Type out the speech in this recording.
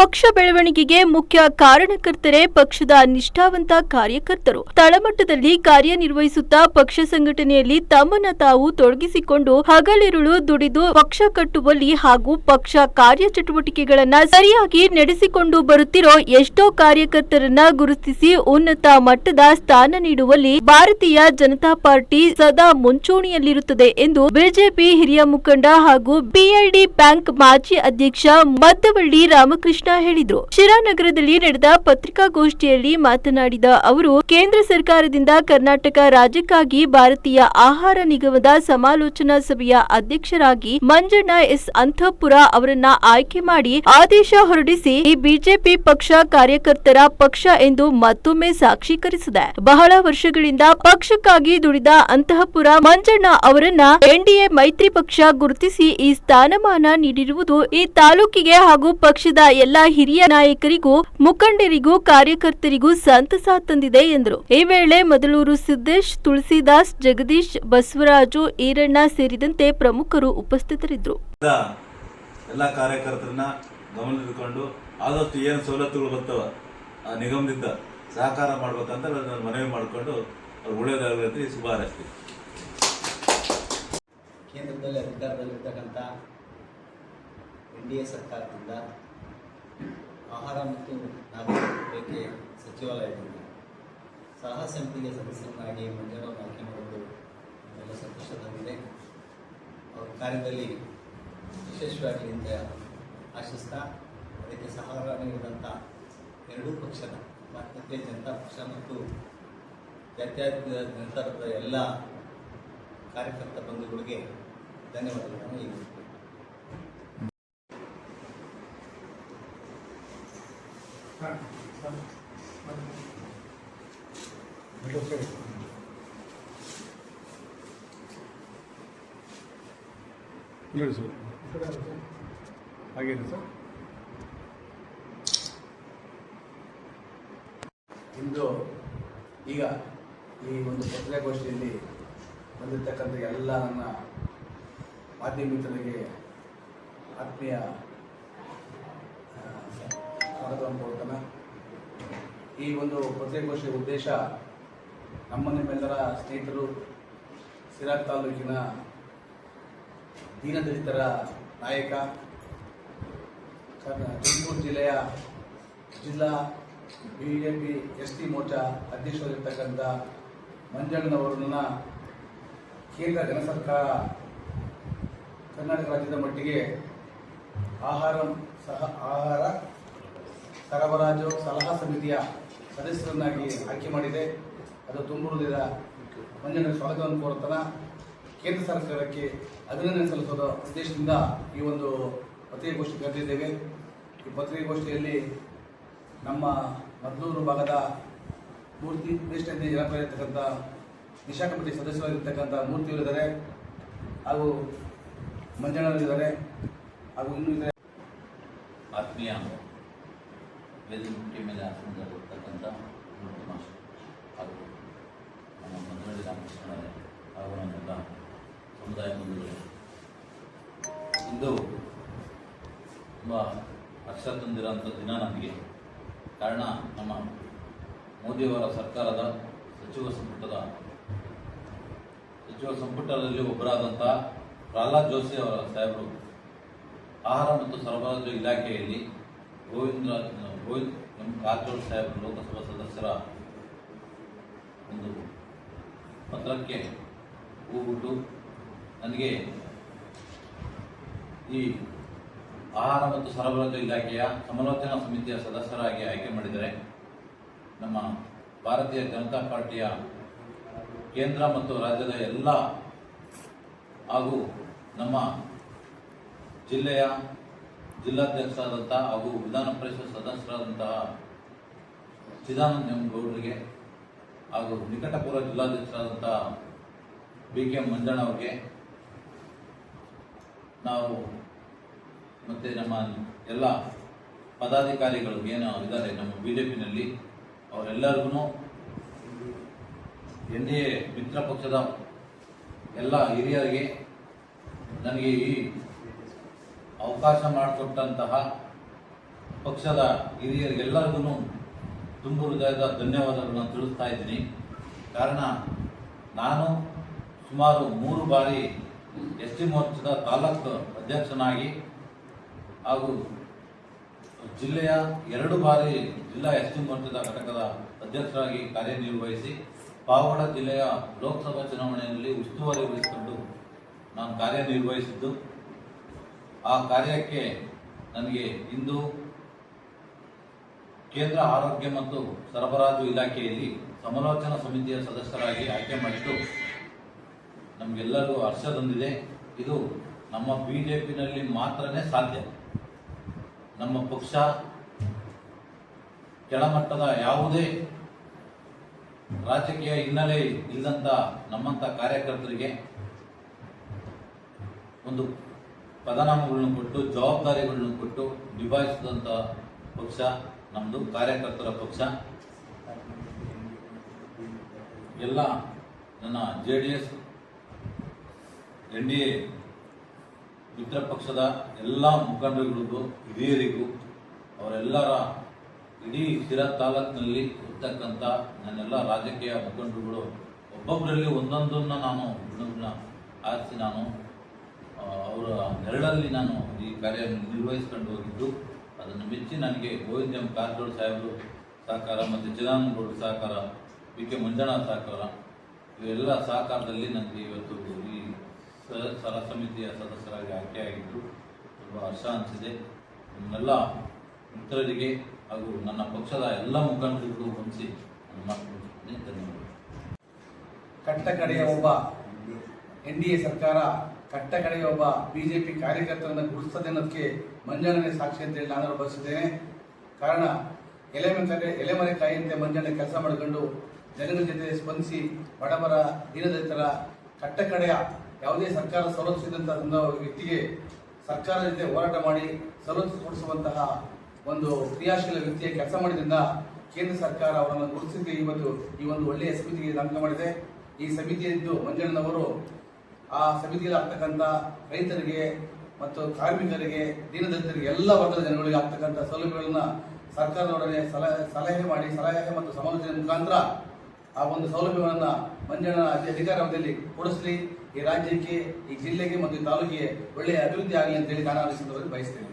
ಪಕ್ಷ ಬೆಳವಣಿಗೆಗೆ ಮುಖ್ಯ ಕಾರಣಕರ್ತರೇ ಪಕ್ಷದ ನಿಷ್ಠಾವಂತ ಕಾರ್ಯಕರ್ತರು. ತಳಮಟ್ಟದಲ್ಲಿ ಕಾರ್ಯನಿರ್ವಹಿಸುತ್ತಾ ಪಕ್ಷ ಸಂಘಟನೆಯಲ್ಲಿ ತಮ್ಮನ್ನ ತಾವು ತೊಡಗಿಸಿಕೊಂಡು ಹಗಲಿರುಳು ದುಡಿದು ಪಕ್ಷ ಕಟ್ಟುವಲ್ಲಿ ಹಾಗೂ ಪಕ್ಷ ಕಾರ್ಯಚಟುವಟಿಕೆಗಳನ್ನ ಸರಿಯಾಗಿ ನಡೆಸಿಕೊಂಡು ಬರುತ್ತಿರೋ ಎಷ್ಟೋ ಕಾರ್ಯಕರ್ತರನ್ನ ಗುರುತಿಸಿ ಉನ್ನತ ಮಟ್ಟದ ಸ್ಥಾನ ನೀಡುವಲ್ಲಿ ಭಾರತೀಯ ಜನತಾ ಪಾರ್ಟಿ ಸದಾ ಮುಂಚೂಣಿಯಲ್ಲಿರುತ್ತದೆ ಎಂದು ಬಿಜೆಪಿ ಹಿರಿಯ ಮುಖಂಡ ಹಾಗೂ ಪಿಎಲ್ಡಿ ಬ್ಯಾಂಕ್ ಮಾಜಿ ಅಧ್ಯಕ್ಷ ಮದ್ದವಳ್ಳಿ ರಾಮಕೃಷ್ಣ ಹೇಳಿದರು. ಶಿರಾನಗರದಲ್ಲಿ ನಡೆದ ಪತ್ರಿಕಾಗೋಷ್ಠಿಯಲ್ಲಿ ಮಾತನಾಡಿದ ಅವರು, ಕೇಂದ್ರ ಸರ್ಕಾರದಿಂದ ಕರ್ನಾಟಕ ರಾಜ್ಯಕ್ಕಾಗಿ ಭಾರತೀಯ ಆಹಾರ ನಿಗಮದ ಸಮಾಲೋಚನಾ ಸಭೆಯ ಅಧ್ಯಕ್ಷರಾಗಿ ಮಂಜಣ್ಣ ಎಸ್ ಅಂತಃಪುರ ಅವರನ್ನ ಆಯ್ಕೆ ಮಾಡಿ ಆದೇಶ ಹೊರಡಿಸಿ ಈ ಬಿಜೆಪಿ ಪಕ್ಷ ಕಾರ್ಯಕರ್ತರ ಪಕ್ಷ ಎಂದು ಮತ್ತೊಮ್ಮೆ ಸಾಕ್ಷೀಕರಿಸಿದೆ. ಬಹಳ ವರ್ಷಗಳಿಂದ ಪಕ್ಷಕ್ಕಾಗಿ ದುಡಿದ ಅಂತಃಪುರ ಮಂಜಣ್ಣ ಅವರನ್ನ ಎನ್ಡಿಎ ಮೈತ್ರಿ ಪಕ್ಷ ಗುರುತಿಸಿ ಈ ಸ್ಥಾನಮಾನ ನೀಡಿರುವುದು ಈ ತಾಲೂಕಿಗೆ ಹಾಗೂ ಪಕ್ಷದ ಎಲ್ಲಾ ಹಿರಿಯ ನಾಯಕರಿಗೂ ಮುಖಂಡರಿಗೂ ಕಾರ್ಯಕರ್ತರಿಗೂ ಸಂತಸ ತಂದಿದೆ ಎಂದರು. ಈ ವೇಳೆ ಮೊದಲೂರು ಸಿದ್ದೇಶ್, ತುಳಸಿದಾಸ್, ಜಗದೀಶ್, ಬಸವರಾಜು, ಈರಣ್ಣ ಸೇರಿದಂತೆ ಪ್ರಮುಖರು ಉಪಸ್ಥಿತರಿದ್ದರು. ಎಲ್ಲ ಕಾರ್ಯಕರ್ತರನ್ನ ಗಮನದಲ್ಲಿಟ್ಟುಕೊಂಡು ಆದಷ್ಟು ಏನು ಸವಲತ್ತುಗಳು ಬರ್ತವ ಆ ನಿಗಮದಿಂದ ಸಹಕಾರ ಮಾಡ್ಬೇಕಂತ ನಾನು ಮನವಿ ಮಾಡಿಕೊಂಡು ಒಳ್ಳೆಯದಾಗಲಿ ಶುಭ ಹಾರೈಸ್ತೀನಿ. ಕೇಂದ್ರದಲ್ಲಿ ಅಧಿಕಾರದಲ್ಲಿರ್ತಕ್ಕಂಥ ಎನ್ಡಿಎ ಸರ್ಕಾರದಿಂದ ಆಹಾರ ಮತ್ತು ನಾಗರಿಕ ಪೂರೈಕೆ ಸಚಿವಾಲಯದಿಂದ ಸಲಹಾ ಸಮಿತಿಗೆ ಸದಸ್ಯರನ್ನಾಗಿ ಮಂಜಣ್ಣವನ್ನು ಆಯ್ಕೆ ಮಾಡೋದು ಎಲ್ಲ ಸಂತೋಷ ತಂದಿದೆ. ಅವರ ಕಾರ್ಯದಲ್ಲಿ ಯಶಸ್ವಿಯಾಗಲಿ ಅಂತ ಆಶಿಸ್ತಾ ಅದಕ್ಕೆ ಸಹಕಾರ ನೀಡಿದಂಥ ಎರಡೂ ಪಕ್ಷದ ಭಾರತೀಯ ಜನತಾ ಪಕ್ಷ ಮತ್ತು ಜಾತ್ಯತೀತ ಜನತಾದಳದ ಎಲ್ಲ ಕಾರ್ಯಕರ್ತ ಬಂಧುಗಳಿಗೆ ಧನ್ಯವಾದಗಳನ್ನು ನೀಡುತ್ತೇನೆ. ಇಂದು ಈಗ ಈ ಒಂದು ಪತ್ರಿಕಾಗೋಷ್ಠಿಯಲ್ಲಿ ಬಂದಿರತಕ್ಕಂಥ ಎಲ್ಲ ನನ್ನ ಮಾಧ್ಯಮ ಮಿತ್ರರಿಗೆ ಆತ್ಮೀಯ ಸ್ವಾಗತವನ್ನು ಕೊಡ್ತಾನೆ. ಈ ಒಂದು ಪತ್ರಿಕಾಗೋಷ್ಠಿಯ ಉದ್ದೇಶ ನಮ್ಮನ್ನೆಲ್ಲರ ಸ್ನೇಹಿತರು ಸಿರಾ ತಾಲೂಕಿನ ದೀನದಲಿತರ ನಾಯಕ, ತುಮಕೂರು ಜಿಲ್ಲೆಯ ಜಿಲ್ಲಾ ಬಿಜೆಪಿ ಎಸ್ಟಿ ಮೋರ್ಚಾ ಅಧ್ಯಕ್ಷರಾಗಿರ್ತಕ್ಕಂಥ ಮಂಜಣ್ಣನವರನ್ನ ಕೇಂದ್ರ ಜನ ಸರ್ಕಾರ ಕರ್ನಾಟಕ ರಾಜ್ಯದ ಮಟ್ಟಿಗೆ ಆಹಾರ ಸರಬರಾಜು ಸಲಹಾ ಸಮಿತಿಯ ಸದಸ್ಯರನ್ನಾಗಿ ಆಯ್ಕೆ ಮಾಡಿದೆ. ಅದು ತುಂಬುವುದಿಲ್ಲ. ಮಂಜಣ್ಣ ಸ್ವಾಗತವನ್ನು ಕೋರುತ್ತಾನ. ಕೇಂದ್ರ ಸರ್ಕಾರಕ್ಕೆ ಅಭಿನಂದನೆ ಸಲ್ಲಿಸೋದ ಉದ್ದೇಶದಿಂದ ಈ ಒಂದು ಪತ್ರಿಕಾಗೋಷ್ಠಿ ಕರೆದಿದ್ದೇವೆ. ಈ ಪತ್ರಿಕಾಗೋಷ್ಠಿಯಲ್ಲಿ ನಮ್ಮ ಮದ್ದೂರು ಭಾಗದ ಮೂರ್ತಿ ಶ್ರೇಷ್ಠ ಜನಪ್ರಿಯತಕ್ಕಂಥ ನಿಶಾ ಕಮಿಟಿ ಸದಸ್ಯರಾಗಿರ್ತಕ್ಕಂಥ ಮೂರ್ತಿಯವರಿದ್ದಾರೆ, ಹಾಗೂ ಮಂಜಣ್ಣರಿದ್ದಾರೆ, ಹಾಗೂ ಇನ್ನೂ ಇದ್ದಾರೆ. ಆತ್ಮೀಯ ವೇದಿಕೆ ಮೇಲೆ ಆಸನದಲ್ಲಿರ್ತಕ್ಕಂಥ ಹಾಗೂ ನಮ್ಮ ಮದ್ದವಳ್ಳಿ ರಾಮಕೃಷ್ಣ ಹಾಗೂ ನಮ್ಮೆಲ್ಲ ಸಮುದಾಯ ಬಂಧುಗಳು, ಇಂದು ತುಂಬ ಹರ್ಷ ತಂದಿರೋಂಥ ದಿನ ನನಗೆ. ಕಾರಣ, ನಮ್ಮ ಮೋದಿಯವರ ಸರ್ಕಾರದ ಸಚಿವ ಸಂಪುಟದಲ್ಲಿ ಒಬ್ಬರಾದಂಥ ಪ್ರಹ್ಲಾದ್ ಜೋಶಿ ಅವರ ಸಾಹೇಬರು ಆಹಾರ ಮತ್ತು ಸರಬರಾಜು ಇಲಾಖೆಯಲ್ಲಿ ಗೋವಿಂದ ಎಂ ಕಾರಜೋಳ ಸಾಹೇಬರು ಲೋಕಸಭಾ ಸದಸ್ಯರ ಒಂದು ಪತ್ರಕ್ಕೆ ಹೋಗ್ಬಿಟ್ಟು ನನಗೆ ಈ ಆಹಾರ ಮತ್ತು ಸರಬರಾಜು ಇಲಾಖೆಯ ಸಮಾಲೋಚನಾ ಸಮಿತಿಯ ಸದಸ್ಯರಾಗಿ ಆಯ್ಕೆ ಮಾಡಿದ್ದಾರೆ. ನಮ್ಮ ಭಾರತೀಯ ಜನತಾ ಪಾರ್ಟಿಯ ಕೇಂದ್ರ ಮತ್ತು ರಾಜ್ಯದ ಎಲ್ಲ ಹಾಗೂ ನಮ್ಮ ಜಿಲ್ಲೆಯ ಜಿಲ್ಲಾಧ್ಯಕ್ಷರಾದಂಥ ಹಾಗೂ ವಿಧಾನ ಪರಿಷತ್ ಸದಸ್ಯರಾದಂತಹ ಚಿದಾನಂದ ಎಂ ಗೌಡರಿಗೆ ಹಾಗೂ ನಿಕಟಪೂರ್ವ ಜಿಲ್ಲಾಧ್ಯಕ್ಷರಾದಂತಹ BK ಮಂಜಣ್ಣ ಅವರಿಗೆ, ನಾವು ಮತ್ತು ನಮ್ಮ ಎಲ್ಲ ಪದಾಧಿಕಾರಿಗಳು ಏನು ಇದ್ದಾರೆ ನಮ್ಮ ಬಿಜೆಪಿನಲ್ಲಿ, ಅವರೆಲ್ಲರಿಗೂ NDA ಮಿತ್ರ ಪಕ್ಷದ ಎಲ್ಲ ಹಿರಿಯರಿಗೆ ನನಗೆ ಈ ಅವಕಾಶ ಮಾಡಿಕೊಟ್ಟಂತಹ ಪಕ್ಷದ ಹಿರಿಯರಿಗೆಲ್ಲರಿಗೂ ತುಂಬ ಹೃದಯದ ಧನ್ಯವಾದಗಳನ್ನು ತಿಳಿಸ್ತಾ ಇದ್ದೀನಿ. ಕಾರಣ ನಾನು ಸುಮಾರು 3 ಬಾರಿ ಎಸ್ ಟಿ ಮೋರ್ಚಾದ ತಾಲೂಕು ಅಧ್ಯಕ್ಷನಾಗಿ ಹಾಗೂ ಜಿಲ್ಲೆಯ 2 ಬಾರಿ ಜಿಲ್ಲಾ ಎಸ್ ಟಿ ಮೋರ್ಚಾದ ಘಟಕದ ಅಧ್ಯಕ್ಷರಾಗಿ ಕಾರ್ಯನಿರ್ವಹಿಸಿ ಪಾವಗಡ ಜಿಲ್ಲೆಯ ಲೋಕಸಭಾ ಚುನಾವಣೆಯಲ್ಲಿ ಉಸ್ತುವಾರಿ ವಹಿಸಿಕೊಂಡು ನಾನು ಕಾರ್ಯನಿರ್ವಹಿಸಿದ್ದು. ಆ ಕಾರ್ಯಕ್ಕೆ ನನಗೆ ಇಂದು ಕೇಂದ್ರ ಆರೋಗ್ಯ ಮತ್ತು ಸರಬರಾಜು ಇಲಾಖೆಯಲ್ಲಿ ಸಮಾಲೋಚನಾ ಸಮಿತಿಯ ಸದಸ್ಯರಾಗಿ ಆಯ್ಕೆ ಮಾಡಿದ್ದು ನಮಗೆಲ್ಲರಿಗೂ ಹರ್ಷ ತಂದಿದೆ. ಇದು ನಮ್ಮ ಬಿಜೆಪಿನಲ್ಲಿ ಮಾತ್ರನೇ ಸಾಧ್ಯ. ನಮ್ಮ ಪಕ್ಷ ಕೆಳಮಟ್ಟದ ಯಾವುದೇ ರಾಜಕೀಯ ಹಿನ್ನೆಲೆ ಇಲ್ಲದಂಥ ನಮ್ಮಂಥ ಕಾರ್ಯಕರ್ತರಿಗೆ ಒಂದು ಪದನಾಮಗಳನ್ನು ಕೊಟ್ಟು ಜವಾಬ್ದಾರಿಗಳನ್ನು ಕೊಟ್ಟು ನಿಭಾಯಿಸಿದಂಥ ಪಕ್ಷ ನಮ್ಮದು, ಕಾರ್ಯಕರ್ತರ ಪಕ್ಷ. ಎಲ್ಲ ನನ್ನ JDS NDA ಮಿತ್ರ ಪಕ್ಷದ ಎಲ್ಲ ಮುಖಂಡರಿಗೂ ಹಿರಿಯರಿಗೂ ಅವರೆಲ್ಲರ ಇಡೀ ಶಿರಾ ತಾಲೂಕಿನಲ್ಲಿ ಇರ್ತಕ್ಕಂಥ ನನ್ನೆಲ್ಲ ರಾಜಕೀಯ ಮುಖಂಡರುಗಳು ಒಬ್ಬೊಬ್ಬರಲ್ಲಿ ಒಂದೊಂದನ್ನು ನಾನು ಗುಣಗಳನ್ನ ಆರಿಸಿ ನಾನು ಅವರ ನೆರಳಲ್ಲಿ ನಾನು ಈ ಕಾರ್ಯ ನಿರ್ವಹಿಸ್ಕೊಂಡು ಹೋಗಿದ್ದು ಅದನ್ನು ಮೆಚ್ಚಿ ನನಗೆ ಗೋವಿಂದ ಎಂ ಕಾರಜೋಳ ಸಾಹೇಬರು ಸಹಕಾರ ಮತ್ತು ಚಿದಾನಂದಗೌಡರು ಸಹಕಾರ, PK ಮಂಜಣ್ಣ ಸಹಕಾರ, ಇವೆಲ್ಲ ಸಹಕಾರದಲ್ಲಿ ನನಗೆ ಇವತ್ತು ಈ ಸಲಹಾ ಸಮಿತಿಯ ಸದಸ್ಯರಾಗಿ ಆಯ್ಕೆಯಾಗಿದ್ದು ತುಂಬ ಹರ್ಷ ಅನಿಸಿದೆ. ನನ್ನೆಲ್ಲ ಮಿತ್ರರಿಗೆ ಹಾಗೂ ನನ್ನ ಪಕ್ಷದ ಎಲ್ಲ ಮುಖಂಡರಿಗೂ ಹೊಂದಿಸಿ ನನ್ನ ಮಾತು ಮುಗಿಸುತ್ತೇನೆ. ಧನ್ಯವಾದಗಳು. ಕಟ್ಟ ಕಡೆಯ ಒಬ್ಬ NDA ಸರ್ಕಾರ ಕಟ್ಟ ಕಡೆಯ ಒಬ್ಬ ಬಿಜೆಪಿ ಕಾರ್ಯಕರ್ತರನ್ನು ಗುರುತಿಸದೆ ಅನ್ನೋದಕ್ಕೆ ಮಂಜಣ್ಣನೇ ಸಾಕ್ಷಿ ಅಂತೇಳಿ ನಾನು ಬಯಸಿದ್ದೇನೆ. ಕಾರಣ ಎಲೆಮರೆ ಕಾಯಿಯಂತೆ ಮಂಜಣ್ಣ ಕೆಲಸ ಮಾಡಿಕೊಂಡು ಜನಗಳ ಜೊತೆ ಸ್ಪಂದಿಸಿ ಬಡವರ ದೀನದಲಿತರ ಕಟ್ಟ ಕಡೆಯ ಯಾವುದೇ ಸರ್ಕಾರ ಸವಲತ್ತಿಸಿದಂತಹ ವ್ಯಕ್ತಿಗೆ ಸರ್ಕಾರದ ಜೊತೆ ಹೋರಾಟ ಮಾಡಿ ಸವಲತ್ತು ಕೊಡಿಸುವಂತಹ ಒಂದು ಕ್ರಿಯಾಶೀಲ ವ್ಯಕ್ತಿಯ ಕೆಲಸ ಮಾಡಿದ್ರಿಂದ ಕೇಂದ್ರ ಸರ್ಕಾರ ಅವರನ್ನು ಗುರುತಿಸಿ ಇವತ್ತು ಈ ಒಂದು ಒಳ್ಳೆಯ ಸಮಿತಿಗೆ ನೇಮಕ ಮಾಡಿದೆ. ಈ ಸಮಿತಿಯದ್ದು ಮಂಜಣ್ಣನವರು ಆ ಸಮಿತಿಯಲ್ಲಿ ಆಗ್ತಕ್ಕಂಥ ರೈತರಿಗೆ ಮತ್ತು ಕಾರ್ಮಿಕರಿಗೆ, ದೀನದಲಿತರಿಗೆ, ಎಲ್ಲ ವರ್ಗದ ಜನಗಳಿಗೆ ಆಗ್ತಕ್ಕಂಥ ಸೌಲಭ್ಯಗಳನ್ನ ಸರ್ಕಾರದೊಡನೆ ಸಲಹೆ ಮತ್ತು ಸಮಾಲೋಚನೆ ಮುಖಾಂತರ ಆ ಒಂದು ಸೌಲಭ್ಯವನ್ನು ಮಂಜಣ್ಣ ಅಧಿಕಾರಾವಧಿಯಲ್ಲಿ ಕೊಡಿಸಲಿ. ಈ ರಾಜ್ಯಕ್ಕೆ, ಈ ಜಿಲ್ಲೆಗೆ ಮತ್ತು ಈ ತಾಲೂಕಿಗೆ ಒಳ್ಳೆಯ ಅಭಿವೃದ್ಧಿ ಆಗಲಿ ಅಂತೇಳಿ ನಾನು ಈ ಸಂದರ್ಭದಲ್ಲಿ ಬಯಸ್ತೇನೆ.